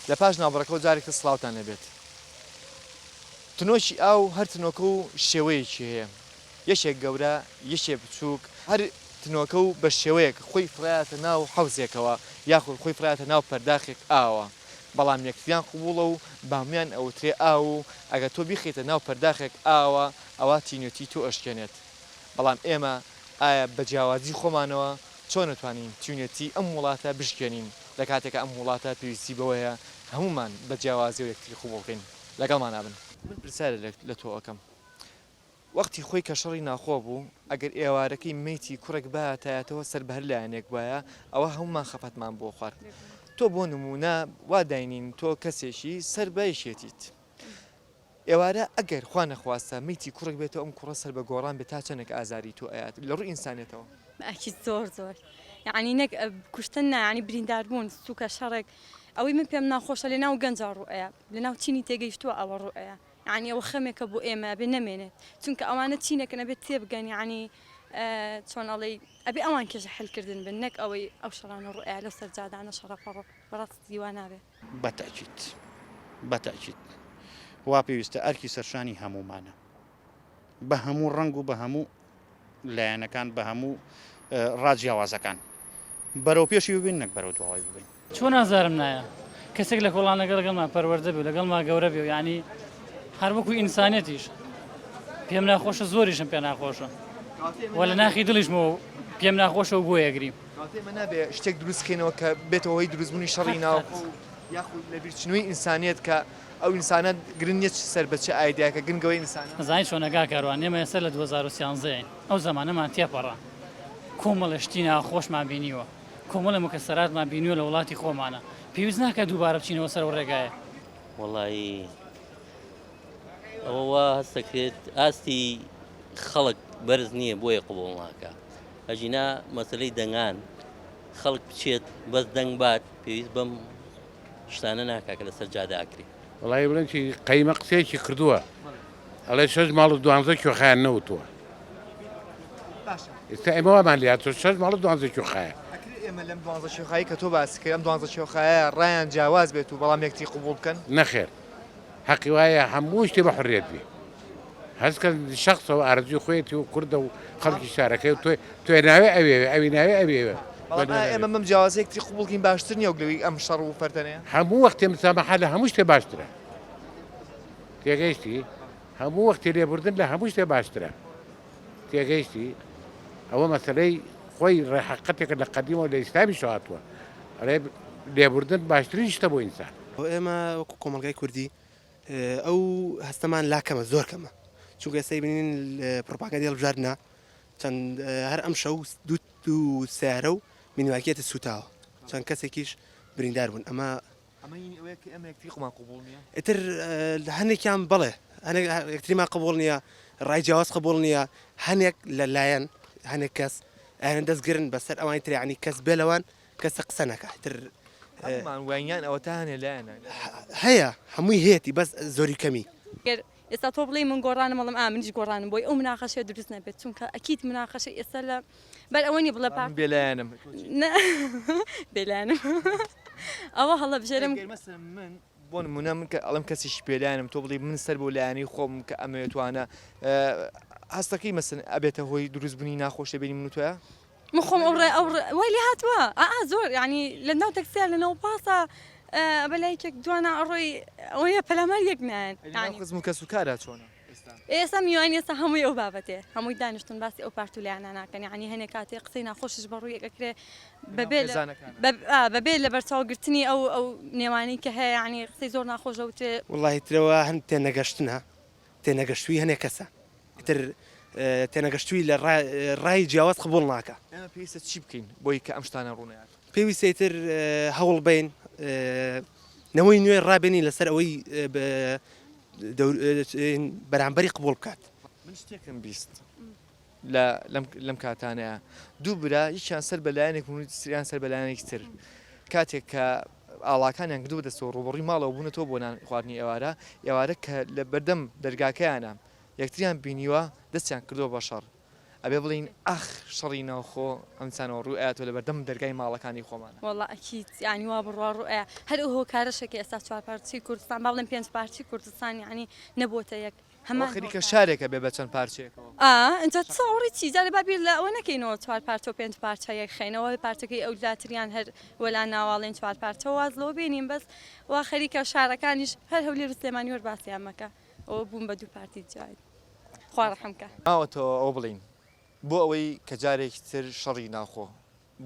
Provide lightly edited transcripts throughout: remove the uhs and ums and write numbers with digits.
لە پاش ناوبڕەکە جارێکە سڵاوتان لەبێت. تنۆشی ئاو هەر تنۆکە و شێوەیەکی هەیە، یەشێک گەورە یەشێ بچووک، هەر تنۆکە و بە شێوەیەک خۆی فڕایەتە ناو حەوزێکەوە یاخود خۆی فڕایەتە ناو پەرداخێک ئاوە، بەڵام یەکتریان قوبوڵە و بامیان ئەوترێ ئاو و ئەگە تۆ بیخیتە ناو پەرداخێک ئاوە ئەوە تینوێتی تۆ ئەشکێنێت. بەڵام ئێمە ئایا بە جیاوازی خۆمانەوە چۆن نتوانین تیونێتی ئەم وڵاتە بشکێنین لە کاتێکە ئەم وڵاتە پێویستی بەوەیە هەمومان بە جیاوازی و یەکتری خوبڵکەین لەگەڵمان نابن. من پرسیارە لە تۆ ئەەکەم وەختی خۆی کە شەڕی ناخۆ بوو ئەگەر ئێوارەکەی مەیتی کوڕێک باتایەتەوە سەر بە هەر لایەنێک وایە ئەوە هەمومان خەفەتمان بۆ خوارد. تۆ بۆ نمونە وا داینین تۆ کەسێکی سەر بەیشێتیت ئێوارە ئەگەر خوا نەخواستە مەیتی کوڕێک بێتەوە ئەم کوڕە سەر بە گۆڕان بێت تا چەندێک ئازاری تۆ ئايات لە ڕووی ئینسانێتەوە ئەکید زۆر یعنی نەک کوشتن ینی برینداربوون سوکە شەڕێک ئەوەی من پێم ناخۆشە لە ناو گەنجا ڕوئەیە لە ناو چینی تێگەیشتووە ئەوە ڕوئەیە یعنی ئەوە خەمێکە بۆ ئێمە بێ نەمێنێت چونکە ئەوانە چینێکە نەبێت تێبگەن ینی چۆن ئەڵێ ئەبێ ئەوان کێژە حلکردن بن نەک ئەوەی ئەو شەڕانە ڕوئەیە لەو سەرجادانە شەڕەپەڕ بەڕاست دیوان نابێ بەتاکید وا پێویستە ئەرکی سەرشانی هەمومانە بە هەموو ڕنگ و بە هەموو لایەنەکان بە هەموو ڕاجیاوازەکان بەرەو پێشی ببین نەک بەرەو دوای ببین. چۆن نازارم نایە کەسێک لە کۆڵانەکە لەگەڵمان پەروەردە بێ لەگەڵما گەورە بێ ینی هەر وەکو ئینسانێتیش پێم ناخۆشە زۆریشم پێ ناخۆشە وە لە ناخی دڵیشمەوە پێم ناخۆشە و بۆ یەگریم ئێمە نابێ شتێک دروستکەینەوە کە بێتەوەی دروستبوونی شەڕی ناو یاخود لە بیرچنووی ئینسانیت کە ئەو ئینسانە گرنگێت سەر بەچە ئایدیاکە گرنگەوەی ئینسان زانانی چۆنەگا کاروان ئێمە ئێستا لە 2013 ئەو زمانەمان تێپەڕا کۆمەڵە شتی ناخۆشمان بینیوە کۆمەڵە مکەسەراتمان بینیوە لە وڵاتی خۆمانە پێویست ناکە دووبارە بچینەوە سەر ڕێگایە وەڵی ئەوە هەستەکرێت ئاستی خەڵک بەرز نییە بۆیە قوبڵ ناکە ئەژینا مەسلەی دەنگان خەڵک بچێت بەس دەنگ بات پێویست بەم شتانە ناکا کە لەسەر جاداکرێت وڵی بڵێنی قەیمە قسەیەکی کردووە ئەڵێ 6 ماڵ و 12 کێخایان نەوتووە ئێستا ئێمەوەمان لات 6 ماڵ و 12 کێخایە ئێمە لەم 12 شێخایی کە تۆ باسی کرد ئەم 12 شێخایە ڕایان جیاواز بێت و بەڵام یەکتی قوبوڵ بکەن نەخێر حەقی وایە هەموو شتێ بە حڕێت بێ هەستکە شخصەوە ئارزوی خۆیەتی و کوردە و خەڵکی شارەکەی و توێ ناوێ ئەوێ ئەوی ناوێ ئەوێ ئێمە مەم جیاوازەیەکتی قوبوڵکین باشتر نیە و گلەوەی ئەم شەڕ و فەرتەنەیە هەموو وەختێ مسامەحە لە هەموو شتێ باشترە تێگەیشتی هەموو وەختی لێبوردن لە هەموو شتێ باشترە تێگەیشتی ئەوە مەسلەی خۆی ڕێحقەتێکە لە قەدیمەوە لە ئیسلامی شاتووە ئەڵێ لێبوردن باشترین شتە بۆ ئینسان ئێمە وەکو کۆمەلگای کوردی ئەو هەستەمان لاکەمە زۆر کەمە چونکە ئێستا بینین پرۆپاگاندی هەڵبژاردنە چەند هەر ئەم شەو دوو سیارە و مینیواکێتە سوتاوە چەند کەسێکیش بریندار بوون ئەمە ئیتر هەنێکیان بڵێ یەکتریمان قبوڵ نییە ڕای جیاواز قبوڵ نییە هەنێک لەلایەن هەنێک کەس ئەیان دەستگرن بەسەر ئەوانی تریانی کەس بێ لەوان کەسە قسە نەکە تر وانیان ئەوە تا هەنێ لایەنە هەیە هەمووی هەیەی بەس زۆری کەمی ئێستا تۆ بڵێ من گۆڕانم مەڵم منیش گۆڕانم بۆی ئەو مناقەشە دروست نەبێت چونکە ئەکید مناقەشە ئێستا لە بەر ئەوەنی بڵێ بێلایەنم بێلایەنم ئەوە هەڵە بژێرم من بۆ نمونە من کە ئەڵم کەسیش پێلایەنم تۆ بڵی من سەر بۆ لایەنی خۆم کە ئەمەوێتوانە هەستەکەی مەسن ئەبێتە هۆی دروستبوونی ناخۆشە بینی من توە من خۆم ئەو وای لێ هاتووە زۆر ینی لە ناو تەکسیار لە ناو پاسە بەلایکێک دوانە ئەڕۆی ئەوەیە پەلامار یەک نایەن خزم و کەس و کارە چۆنە ئێستا میوان ئێستا هەمووی ئەو بابەتێ هەمووی دانیشتن باسی ئەو پارتولیانە ناکەن ینی هەنێک کاتێ قسەی ناخۆشش بەڕووی ئەکرێ بەبێ لە بەرچاوگرتنی ئەو نێوانەی کە هەیە ینی قسەی زۆر ناخۆش دەوتێ وڵی ترەوە هەن تێنەگەشتنە تێنەگەشتووی هەنێک کەسە تر تێنەگەشتووی لە ڕای جیاواز قبوڵ ناکە ئێمە پێویستە چی بکەین بۆی کە ئەم شتانە ڕوونیات پێویستە تر هەوڵ بین نەوەی نوێ ڕابێنی لەسەر ئەوەی بەرامبەری قبول بکات من شتێکم بیست لەم کاتانەیە دوو برا هیچیان سەر بەلایەنێک سریان سەر بەلایەنێکی تر کاتێک کە ئاڵاکانیان کردو بەدەستەوە ڕوبڕی ماڵەوە بوونەوە بۆ نان خواردنی ئێوارە کە لە بەردەم دەرگاکەیانە یەکتریان بینیوە دەستیان کردووە بە شەڕ ئەبێ بڵین ئەخ شەڕی ناوخۆ ئەمسانەوە ڕوئاتوە لە بەردەم دەرگای ماڵەکانی خۆمانە والله ئەکییت ینی وا بڕوا ڕوئە هەر ئەو کارەشێکی ئێستا چوارپارچی کوردستان با بڵێن پێنج پارچی کوردستان ینی نەبووتە یەک ئەمە خەریکە شارێکە بێ بە چەند پارچێکەوە ئەجا چاوەڕی چیجارە بابیر لە ئەوە نەکەینەوە چوار پارچە و پێنج پارچەیەک خێنەوە پارچەکەی ئەو لاتریان هەر وەلا ناواڵێن چوار پارچە واز لەوە بینیم بەس وا خەریکە شارەکانیش هەر هەولێر و سلێمانی وەرباسییان مەکە ئەوە بووم بە دوو پارتی جوای خوا ڕەحمکە ماوەتەوە ئەو بڵین بۆ ئەوەی کە جارێکی تر شەڕی ناخۆ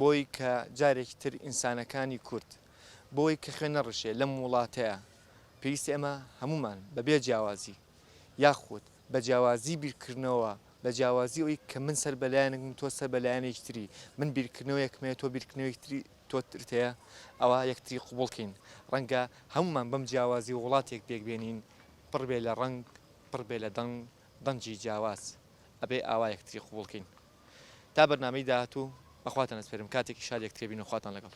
بۆی کە جارێکی تر ئینسانەکانی کورد بۆی کە خوێنە ڕشێ لەم وڵاتەیە پێویستی ئەمە هەمومان بەبێ جیاوازی یاخود بە جیاوازی بیرکردنەوە بە جیاوازی ئەوی کە من سەر بەلایەنێکم تۆ سەر بەلایەنێکی تری من بیرکردنەوەیەکمەیە تۆ بیرکردنەوەیەکی تری تۆ ترتەیە ئەوە یەکتری قوبوڵکەین ڕەنگە هەمومان بەم جیاوازی وڵاتێک پێکبێنین پڕ بێ لە ڕنگ پڕ بێ لە دەنجی جیاواز ئەبێ ئاوا یەکتری قوبوڵکەین تا بەرنامەی داهاتوو بەخواتان ئەسپێرم کاتێکی شادێک تێبین و خواتان لەگەڵ